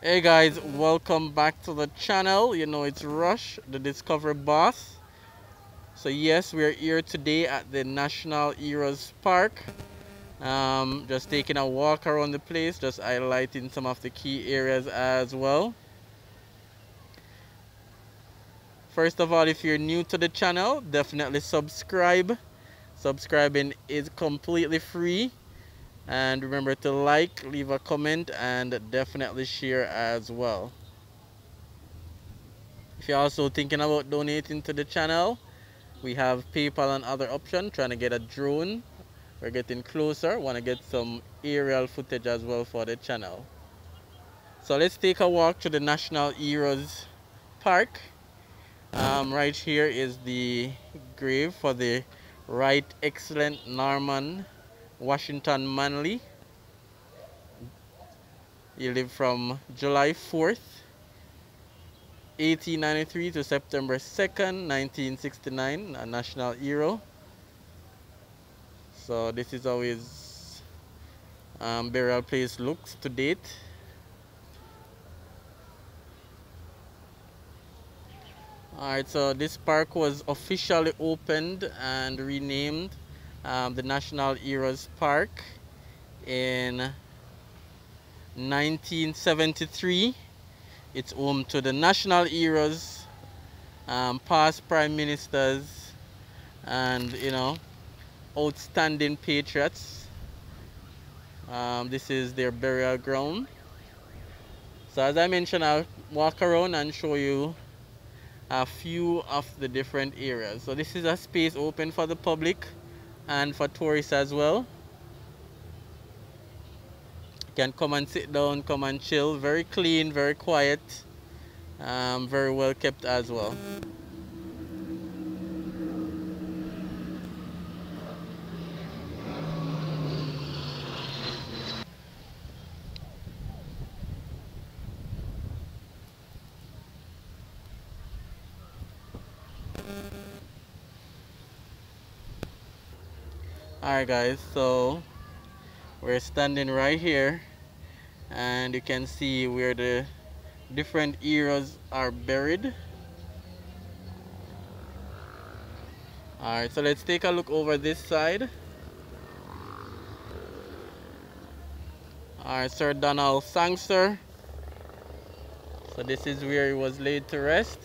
Hey guys, welcome back to the channel. You know, it's Rush, the Discovery Boss. So yes, we're here today at the National Heroes Park. Just taking a walk around the place, just highlighting some of the key areas as well. First of all, if you're new to the channel, definitely subscribe. Subscribing is completely free. And remember to like, leave a comment, and definitely share as well. If you're also thinking about donating to the channel, we have PayPal and other options. Trying to get a drone. We're getting closer. Want to get some aerial footage as well for the channel. So let's take a walk to the National Heroes Park. Right here is the grave for the Right Excellent Norman Washington Manley. He lived from July 4th, 1893 to September 2nd, 1969, a national hero. So this is how his burial place looks to date. Alright, so this park was officially opened and renamed the National Heroes Park in 1973. It's home to the national heroes, past prime ministers, and you know, outstanding patriots. This is their burial ground. So as I mentioned, I'll walk around and show you a few of the different areas. So this is a space open for the public and for tourists as well. You can come and sit down, come and chill. Very clean, very quiet, very well kept as well. Alright guys, so we're standing right here and you can see where the different eras are buried. Alright, so let's take a look over this side. Alright, Sir Donald Sangster. So this is where he was laid to rest.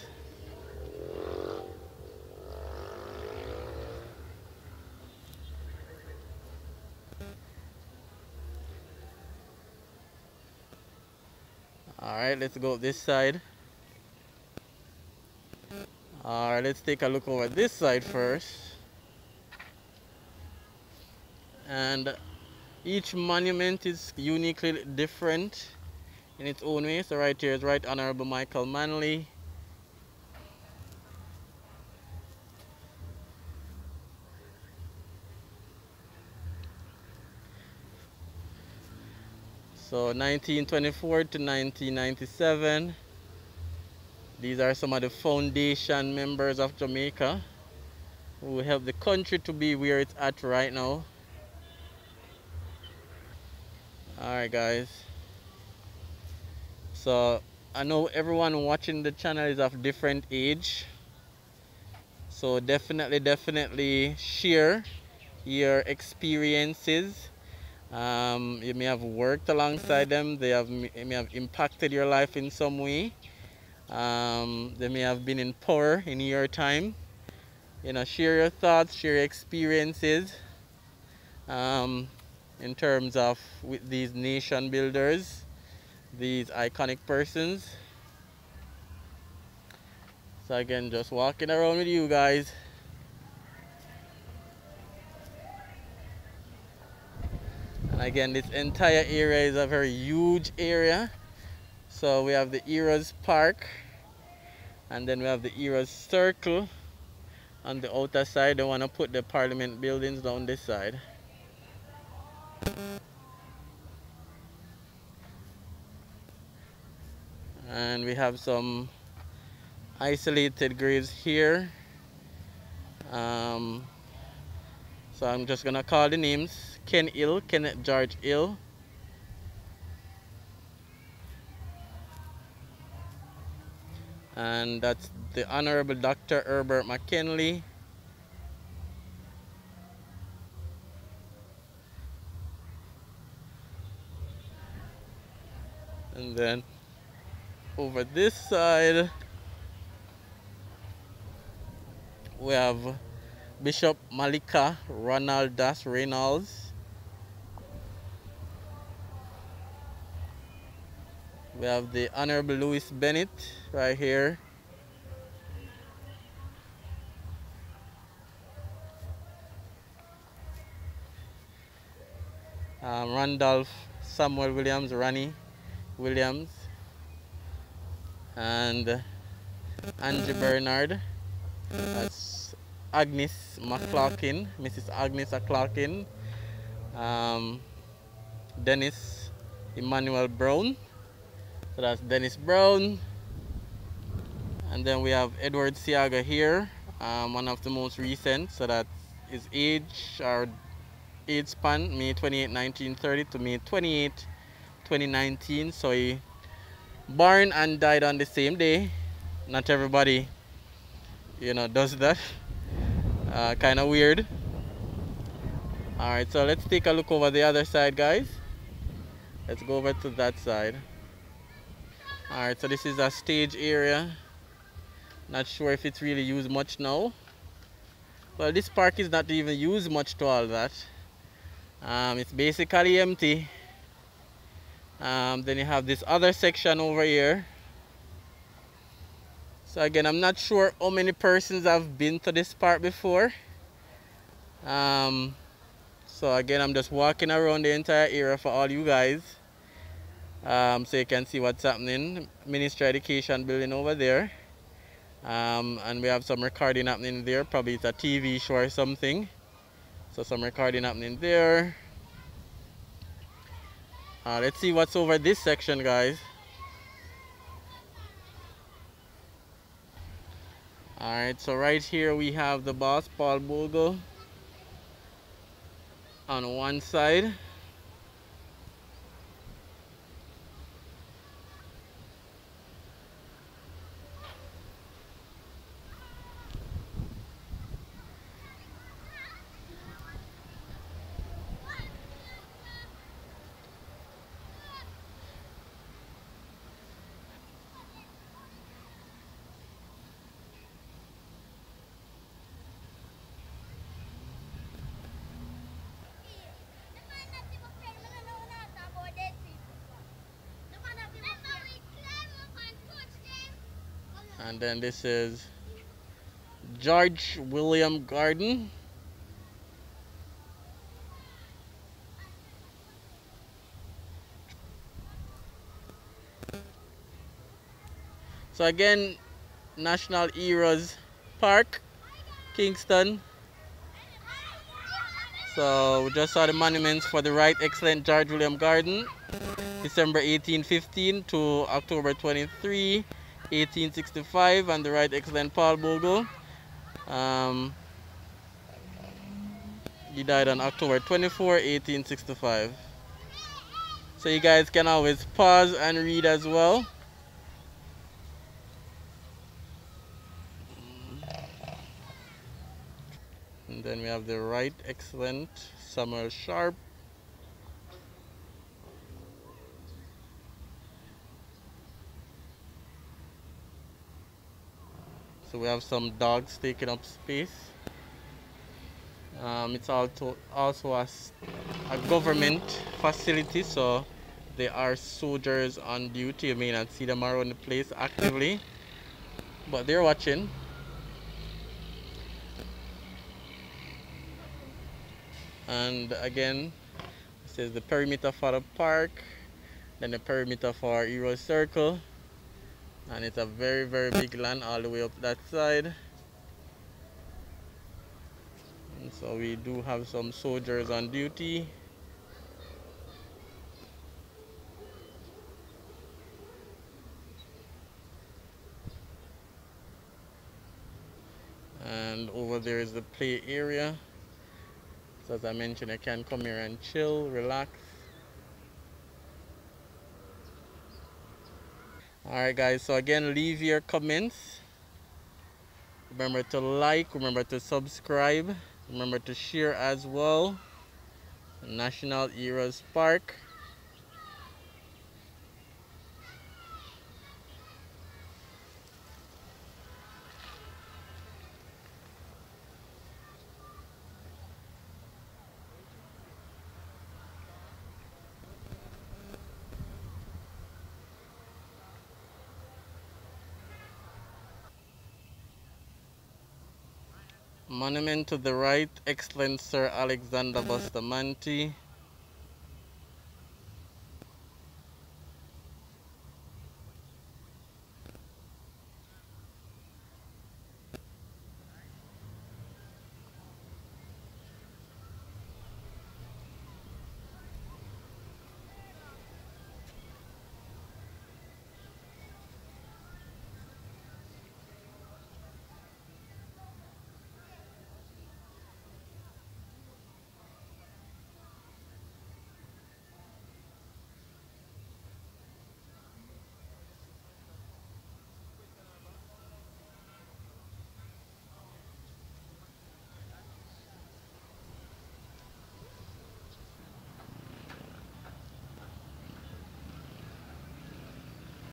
Alright, let's go this side. Alright, let's take a look over this side first. And each monument is uniquely different in its own way. So right here is Right Honorable Michael Manley. So 1924 to 1997. These are some of the foundation members of Jamaica who helped the country to be where it's at right now. Alright guys. So I know everyone watching the channel is of different age. So definitely share your experiences. You may have worked alongside them. They may have impacted your life in some way. They may have been in power in your time. You know, share your thoughts, share your experiences in terms of with these nation builders, these iconic persons. So again, just walking around with you guys. And again, this entire area is a very huge area. So we have the Eras Park, and then we have the Eras Circle on the outer side. They want to put the Parliament buildings down this side. And we have some isolated graves here. So I'm just gonna call the names. Ken Hill, Kenneth George Hill. And that's the Honorable Dr. Herbert McKinley. And then over this side, we have Bishop Malika Ronald Das Reynolds. We have the Honorable Louis Bennett right here. Randolph Samuel Williams, Ronnie Williams, and Angie Bernard. That's Agnes McClarkin, Mrs. Agnes McClarkin. Dennis Emmanuel Brown. So that's Dennis Brown. And then we have Edward Siaga here, one of the most recent. So that his age or age span, May 28, 1930 to May 28, 2019. So he born and died on the same day. Not everybody, you know, does that. Kind of weird. All right, so let's take a look over the other side, guys. Let's go over to that side. All right, so this is a stage area. Not sure if it's really used much now. Well, this park is not even used much to all that. It's basically empty. Then you have this other section over here. So again, I'm not sure how many persons have been to this park before. So again, I'm just walking around the entire area for all you guys. So you can see what's happening. Ministry Education building over there. And we have some recording happening there. Probably it's a TV show or something. So some recording happening there. Let's see what's over this section, guys. Alright, so right here we have the boss, Paul Bogle, on one side. And then this is George William Garden. So again, National Heroes Park, Kingston. So we just saw the monuments for the Right Excellent George William Garden, December 1815 to October 23, 1865, and the Right Excellent Paul Bogle. He died on October 24, 1865. So you guys can always pause and read as well. And then we have the right excellent Samuel Sharp. So we have some dogs taking up space. It's also a government facility, so there are soldiers on duty. You may not see them around the place actively, but they're watching. And again, this is the perimeter for the park, then the perimeter for our Hero Circle, and it's a very, very big land all the way up that side. And so we do have some soldiers on duty. And over there is the play area. So as I mentioned, I can come here and chill, relax. Alright guys, so again, leave your comments. Remember to like, remember to subscribe, remember to share as well. National Heroes Park. Monument to the right, excellent Sir Alexander Bustamante.